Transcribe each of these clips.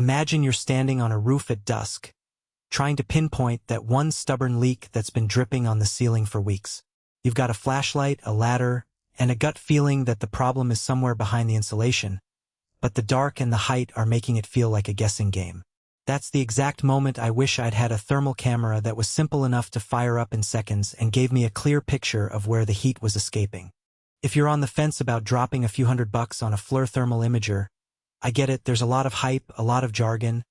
Imagine you're standing on a roof at dusk, trying to pinpoint that one stubborn leak that's been dripping on the ceiling for weeks. You've got a flashlight, a ladder, and a gut feeling that the problem is somewhere behind the insulation, but the dark and the height are making it feel like a guessing game. That's the exact moment I wish I'd had a thermal camera that was simple enough to fire up in seconds and gave me a clear picture of where the heat was escaping. If you're on the fence about dropping a few $100 on a FLIR thermal imager, I get it, there's a lot of hype, a lot of jargon,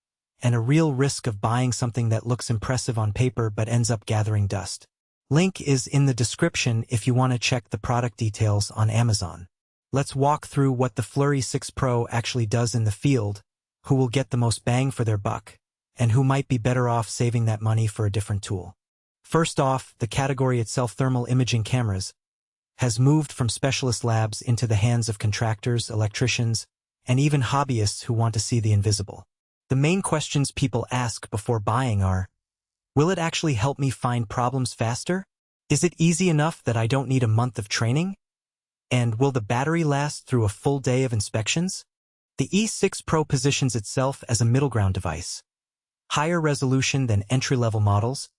and a real risk of buying something that looks impressive on paper but ends up gathering dust. Link is in the description if you want to check the product details on Amazon. Let's walk through what the FLIR E6 Pro actually does in the field, who will get the most bang for their buck, and who might be better off saving that money for a different tool. First off, the category itself, thermal imaging cameras, has moved from specialist labs into the hands of contractors, electricians, and even hobbyists who want to see the invisible. The main questions people ask before buying are, will it actually help me find problems faster? Is it easy enough that I don't need a month of training? And will the battery last through a full day of inspections? The E6 Pro positions itself as a middle ground device. Higher resolution than entry-level models,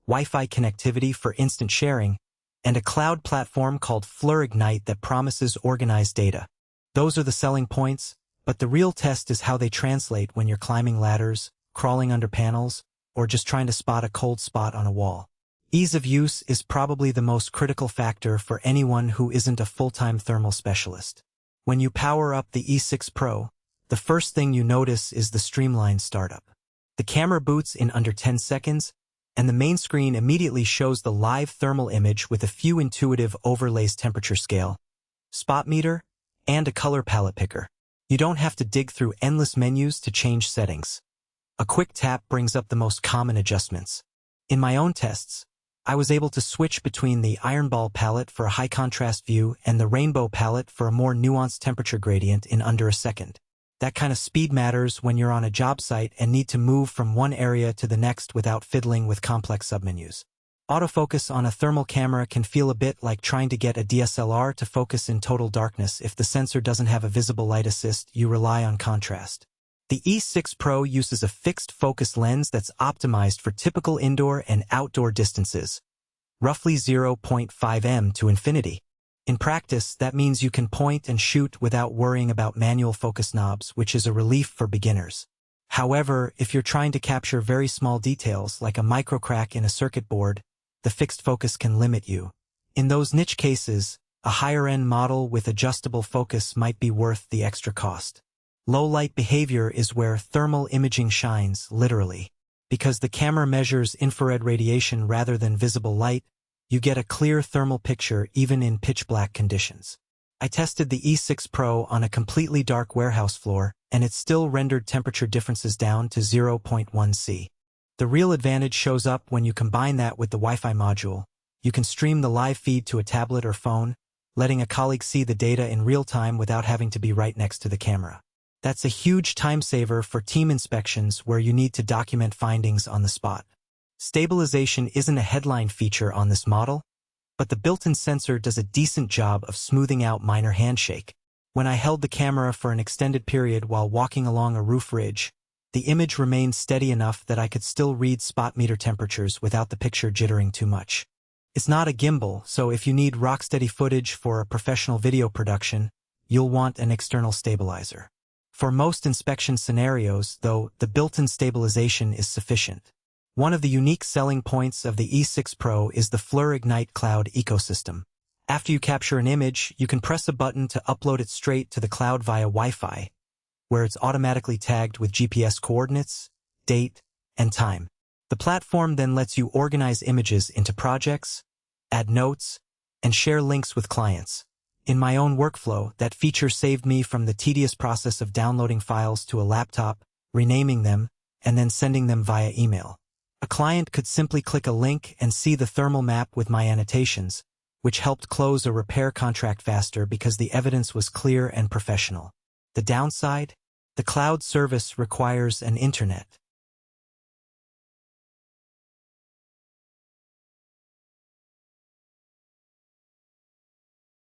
Wi-Fi connectivity for instant sharing, and a cloud platform called FLIR Ignite that promises organized data. Those are the selling points, but the real test is how they translate when you're climbing ladders, crawling under panels, or just trying to spot a cold spot on a wall. Ease of use is probably the most critical factor for anyone who isn't a full-time thermal specialist. When you power up the E6 Pro, the first thing you notice is the streamlined startup. The camera boots in under 10 seconds, and the main screen immediately shows the live thermal image with a few intuitive overlays: temperature scale, spot meter, and a color palette picker. You don't have to dig through endless menus to change settings. A quick tap brings up the most common adjustments. In my own tests, I was able to switch between the Ironball palette for a high-contrast view and the Rainbow palette for a more nuanced temperature gradient in under a second. That kind of speed matters when you're on a job site and need to move from one area to the next without fiddling with complex submenus. Autofocus on a thermal camera can feel a bit like trying to get a DSLR to focus in total darkness. If the sensor doesn't have a visible light assist, you rely on contrast. The E6 Pro uses a fixed focus lens that's optimized for typical indoor and outdoor distances, roughly 0.5 m to infinity. In practice, that means you can point and shoot without worrying about manual focus knobs, which is a relief for beginners. However, if you're trying to capture very small details like a microcrack in a circuit board, the fixed focus can limit you. In those niche cases, a higher-end model with adjustable focus might be worth the extra cost. Low-light behavior is where thermal imaging shines, literally. Because the camera measures infrared radiation rather than visible light, you get a clear thermal picture even in pitch-black conditions. I tested the E6 Pro on a completely dark warehouse floor, and it still rendered temperature differences down to 0.1 C. The real advantage shows up when you combine that with the Wi-Fi module. You can stream the live feed to a tablet or phone, letting a colleague see the data in real time without having to be right next to the camera. That's a huge time saver for team inspections where you need to document findings on the spot. Stabilization isn't a headline feature on this model, but the built-in sensor does a decent job of smoothing out minor handshake. When I held the camera for an extended period while walking along a roof ridge, the image remained steady enough that I could still read spot meter temperatures without the picture jittering too much. It's not a gimbal, so if you need rock-steady footage for a professional video production, you'll want an external stabilizer. For most inspection scenarios, though, the built-in stabilization is sufficient. One of the unique selling points of the E6 Pro is the FLIR Ignite cloud ecosystem. After you capture an image, you can press a button to upload it straight to the cloud via Wi-Fi, where it's automatically tagged with GPS coordinates, date, and time. The platform then lets you organize images into projects, add notes, and share links with clients. In my own workflow, that feature saved me from the tedious process of downloading files to a laptop, renaming them, and then sending them via email. A client could simply click a link and see the thermal map with my annotations, which helped close a repair contract faster because the evidence was clear and professional. The downside? The cloud service requires an internet.